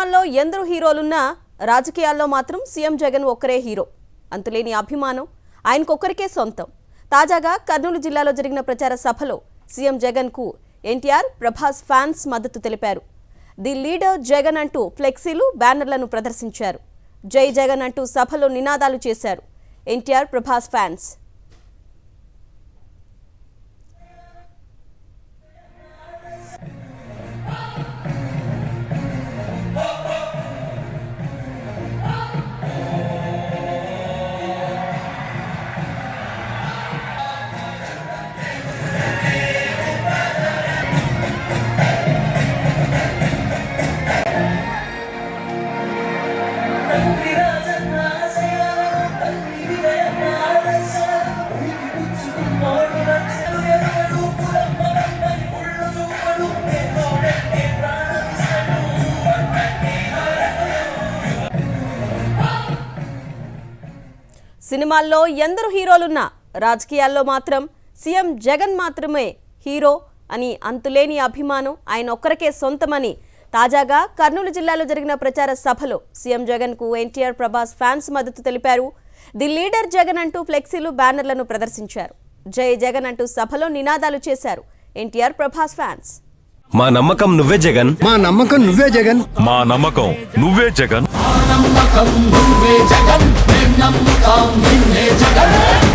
సినిమాల్లో ఎందరో హీరోలున్నా రాజకీయాల్లో మాత్రం సీఎం జగన్ ఒక్కరే హీరో. అంతులేని అభిమానం ఆయనకొక్కరికే సొంతం. తాజాగా కర్నూలు జిల్లాలో జరిగిన ప్రచార సభలో సీఎం జగన్కు ఎన్టీఆర్, ప్రభాస్ ఫ్యాన్స్ మద్దతు తెలిపారు. ది లీడర్ జగన్ అంటూ ఫ్లెక్సీలు, బ్యానర్లను ప్రదర్శించారు. జై జగన్ అంటూ సభలో నినాదాలు చేశారు ఎన్టీఆర్, ప్రభాస్ ఫ్యాన్స్. సినిమాల్లో ఎందరో హీరోలున్నా రాజకీయాల్లో మాత్రం సీఎం జగన్ మాత్రమే హీరో అని, అంతులేని అభిమానం ఆయన ఒక్కరికే సొంతమని తాజాగా కర్నూలు జిల్లాలో జరిగిన ప్రచార సభలో సీఎం జగన్కు ఎన్టీఆర్, ప్రభాస్ ఫ్యాన్స్ మద్దతు తెలిపారు. ది లీడర్ జగన్ అంటూ ఫ్లెక్సీలు, బ్యానర్లను ప్రదర్శించారు. జై జగన్ అంటూ సభలో నినాదాలు చేశారు ఎన్టీఆర్, ప్రభాస్ ఫ్యాన్స్. మా నమ్మకం నువ్వే జగన్, మా నమ్మకం నువ్వే జగన్, మా నమ్మకం నువ్వే జగన్, నమ్మకం నువ్వే జగన్, నమ్మకం నిన్నే జగన్.